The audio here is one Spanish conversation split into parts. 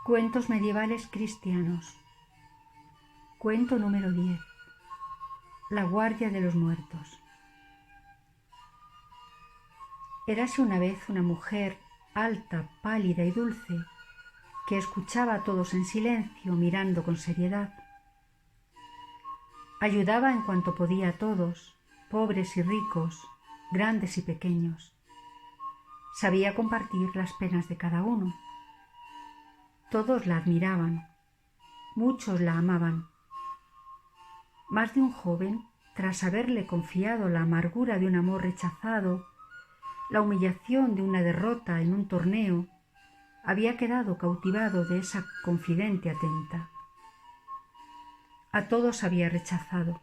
Cuentos medievales cristianos. Cuento número 10. La guardia de los muertos. Érase una vez una mujer alta, pálida y dulce, que escuchaba a todos en silencio, mirando con seriedad. Ayudaba en cuanto podía a todos, pobres y ricos, grandes y pequeños. Sabía compartir las penas de cada uno. Todos la admiraban, muchos la amaban. Más de un joven, tras haberle confiado la amargura de un amor rechazado, la humillación de una derrota en un torneo, había quedado cautivado de esa confidente atenta. A todos había rechazado.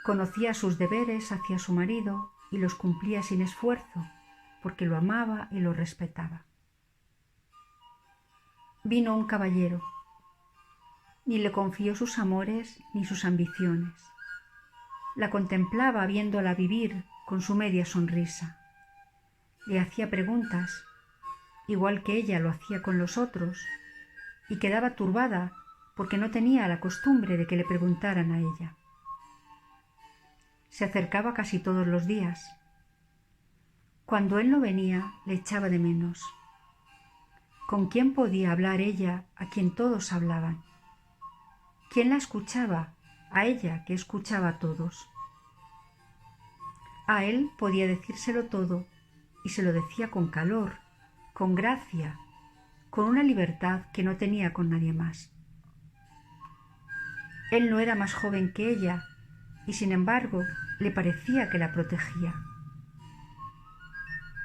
Conocía sus deberes hacia su marido y los cumplía sin esfuerzo, porque lo amaba y lo respetaba. Vino un caballero. Ni le confió sus amores ni sus ambiciones. La contemplaba viéndola vivir con su media sonrisa. Le hacía preguntas, igual que ella lo hacía con los otros, y quedaba turbada porque no tenía la costumbre de que le preguntaran a ella. Se acercaba casi todos los días. Cuando él no venía, le echaba de menos. ¿Con quién podía hablar ella a quien todos hablaban? ¿Quién la escuchaba? A ella, que escuchaba a todos. A él podía decírselo todo, y se lo decía con calor, con gracia, con una libertad que no tenía con nadie más. Él no era más joven que ella, y sin embargo le parecía que la protegía.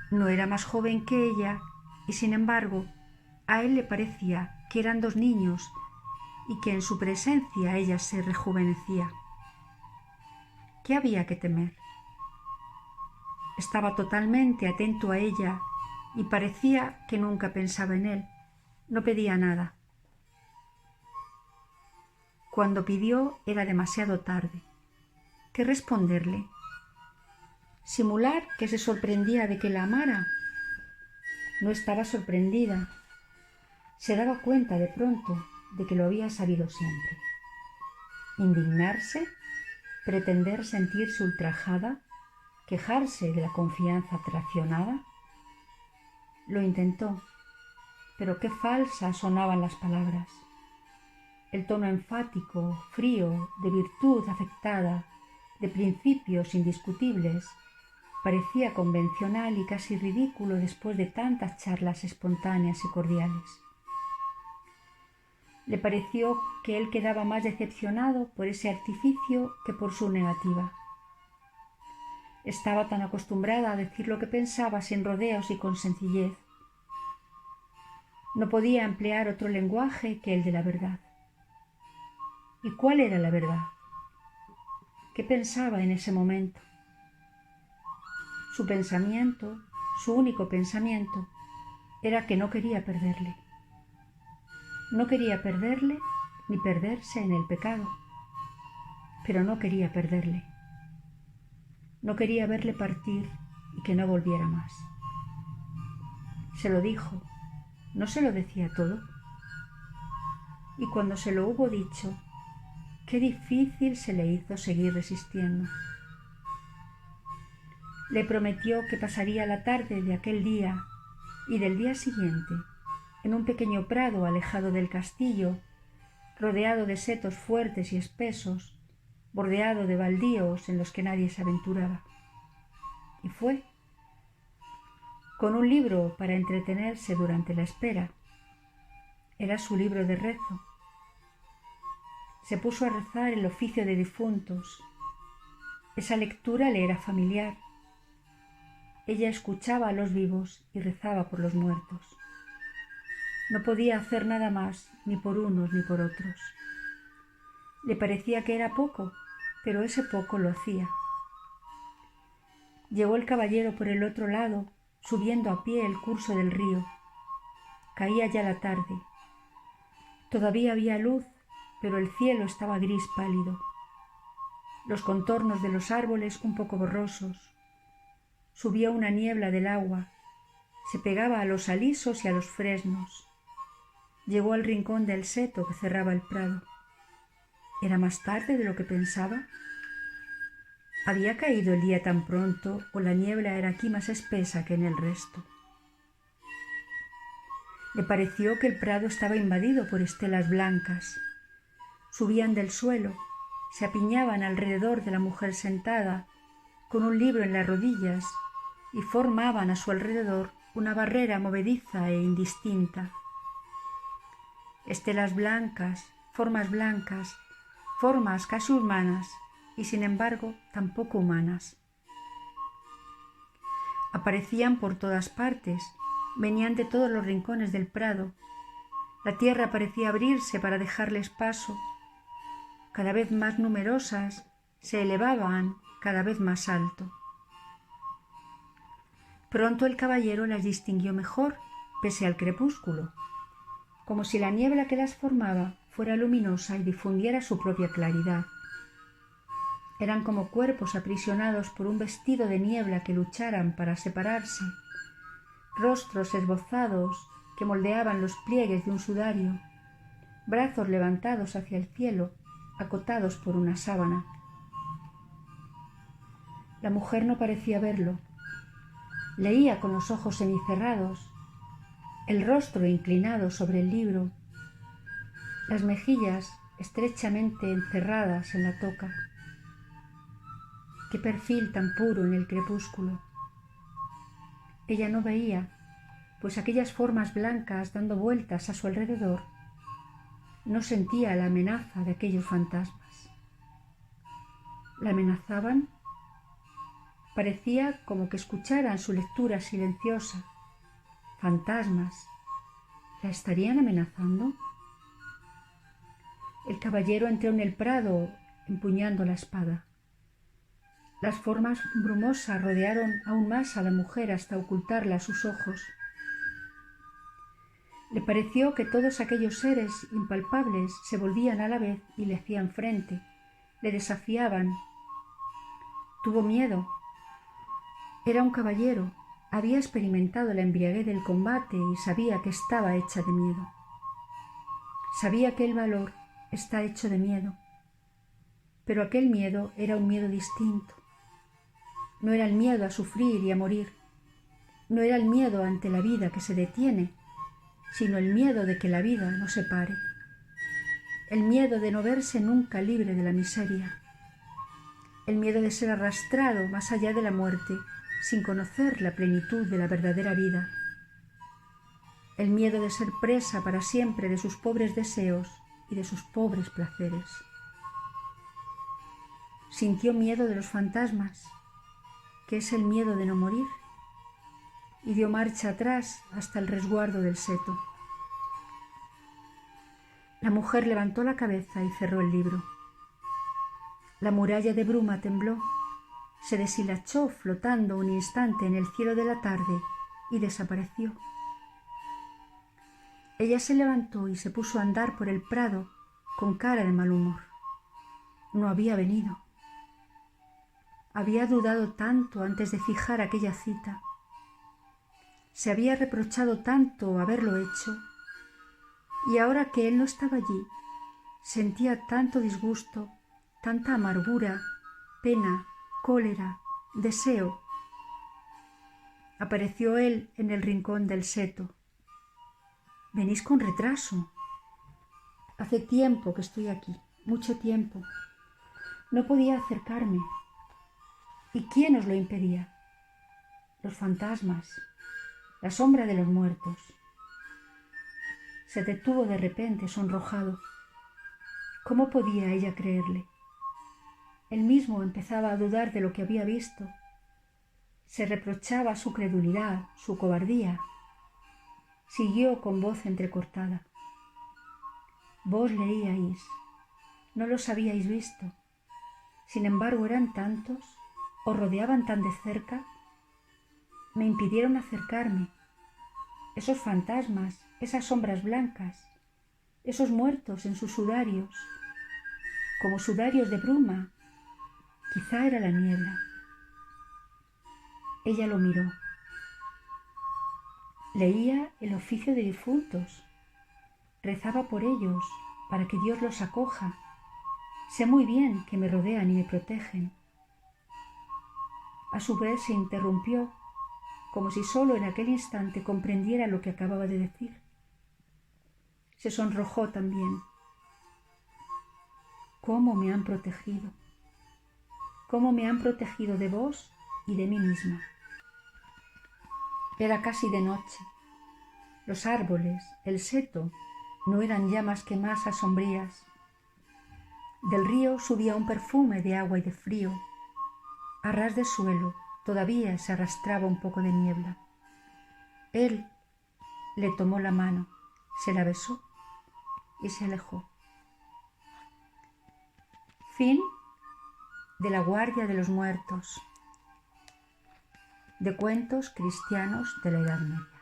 No era más joven que ella, y sin embargo a él le parecía que eran dos niños y que en su presencia ella se rejuvenecía. ¿Qué había que temer? Estaba totalmente atento a ella y parecía que nunca pensaba en él. No pedía nada. Cuando pidió era demasiado tarde. ¿Qué responderle? ¿Simular que se sorprendía de que la amara? No estaba sorprendida. Se daba cuenta de pronto de que lo había sabido siempre. ¿Indignarse? ¿Pretender sentirse ultrajada? ¿Quejarse de la confianza traicionada? Lo intentó, pero qué falsas sonaban las palabras. El tono enfático, frío, de virtud afectada, de principios indiscutibles, parecía convencional y casi ridículo después de tantas charlas espontáneas y cordiales. Le pareció que él quedaba más decepcionado por ese artificio que por su negativa. Estaba tan acostumbrada a decir lo que pensaba sin rodeos y con sencillez. No podía emplear otro lenguaje que el de la verdad. ¿Y cuál era la verdad? ¿Qué pensaba en ese momento? Su pensamiento, su único pensamiento, era que no quería perderle. No quería perderle ni perderse en el pecado, pero no quería perderle. No quería verle partir y que no volviera más. Se lo dijo, ¿no se lo decía todo? Y cuando se lo hubo dicho, qué difícil se le hizo seguir resistiendo. Le prometió que pasaría la tarde de aquel día y del día siguiente en un pequeño prado alejado del castillo, rodeado de setos fuertes y espesos, bordeado de baldíos en los que nadie se aventuraba. Y fue, con un libro para entretenerse durante la espera. Era su libro de rezo. Se puso a rezar el oficio de difuntos. Esa lectura le era familiar. Ella escuchaba a los vivos y rezaba por los muertos. No podía hacer nada más, ni por unos ni por otros. Le parecía que era poco, pero ese poco lo hacía. Llegó el caballero por el otro lado, subiendo a pie el curso del río. Caía ya la tarde. Todavía había luz, pero el cielo estaba gris pálido. Los contornos de los árboles un poco borrosos. Subía una niebla del agua, se pegaba a los alisos y a los fresnos. Llegó al rincón del seto que cerraba el prado. ¿Era más tarde de lo que pensaba? ¿Había caído el día tan pronto o la niebla era aquí más espesa que en el resto? Le pareció que el prado estaba invadido por estelas blancas. Subían del suelo, se apiñaban alrededor de la mujer sentada, con un libro en las rodillas, y formaban a su alrededor una barrera movediza e indistinta. Estelas blancas, formas casi humanas y sin embargo tampoco humanas. Aparecían por todas partes, venían de todos los rincones del prado. La tierra parecía abrirse para dejarles paso. Cada vez más numerosas, se elevaban cada vez más alto. Pronto el caballero las distinguió mejor, pese al crepúsculo, como si la niebla que las formaba fuera luminosa y difundiera su propia claridad. Eran como cuerpos aprisionados por un vestido de niebla que lucharan para separarse, rostros esbozados que moldeaban los pliegues de un sudario, brazos levantados hacia el cielo, acotados por una sábana. La mujer no parecía verlo. Leía con los ojos semicerrados, el rostro inclinado sobre el libro, las mejillas estrechamente encerradas en la toca. ¡Qué perfil tan puro en el crepúsculo! Ella no veía, pues aquellas formas blancas dando vueltas a su alrededor, no sentía la amenaza de aquellos fantasmas. ¿La amenazaban? Parecía como que escucharan su lectura silenciosa. Fantasmas. ¿La estarían amenazando? El caballero entró en el prado empuñando la espada. Las formas brumosas rodearon aún más a la mujer hasta ocultarla a sus ojos. Le pareció que todos aquellos seres impalpables se volvían a la vez y le hacían frente, le desafiaban. Tuvo miedo. Era un caballero, había experimentado la embriaguez del combate y sabía que estaba hecha de miedo. Sabía que el valor está hecho de miedo, pero aquel miedo era un miedo distinto. No era el miedo a sufrir y a morir, no era el miedo ante la vida que se detiene, sino el miedo de que la vida no se pare, el miedo de no verse nunca libre de la miseria, el miedo de ser arrastrado más allá de la muerte sin conocer la plenitud de la verdadera vida, el miedo de ser presa para siempre de sus pobres deseos y de sus pobres placeres. Sintió miedo de los fantasmas, que es el miedo de no morir, y dio marcha atrás hasta el resguardo del seto. La mujer levantó la cabeza y cerró el libro. La muralla de bruma tembló, se deshilachó flotando un instante en el cielo de la tarde y desapareció. Ella se levantó y se puso a andar por el prado con cara de mal humor. No había venido. Había dudado tanto antes de fijar aquella cita. Se había reprochado tanto haberlo hecho, y ahora que él no estaba allí, sentía tanto disgusto, tanta amargura, pena, cólera, deseo. Apareció él en el rincón del seto. «Venís con retraso. Hace tiempo que estoy aquí, mucho tiempo. No podía acercarme. ¿Y quién os lo impedía? Los fantasmas, la sombra de los muertos». Se detuvo de repente, sonrojado. ¿Cómo podía ella creerle? Él mismo empezaba a dudar de lo que había visto. Se reprochaba su credulidad, su cobardía. Siguió con voz entrecortada. Vos leíais, no los habíais visto. Sin embargo, eran tantos, os rodeaban tan de cerca. Me impidieron acercarme. Esos fantasmas, esas sombras blancas, esos muertos en sus sudarios, como sudarios de bruma. Quizá era la niebla. Ella lo miró. Leía el oficio de difuntos. Rezaba por ellos, para que Dios los acoja. Sé muy bien que me rodean y me protegen. A su vez se interrumpió, como si solo en aquel instante comprendiera lo que acababa de decir. Se sonrojó también. ¿Cómo me han protegido? ¿Cómo me han protegido de vos y de mí misma? Era casi de noche. Los árboles, el seto, no eran ya más que masas sombrías. Del río subía un perfume de agua y de frío. A ras de suelo todavía se arrastraba un poco de niebla. Él le tomó la mano, se la besó y se alejó. Fin de La Guardia de los Muertos, de cuentos cristianos de la Edad Media.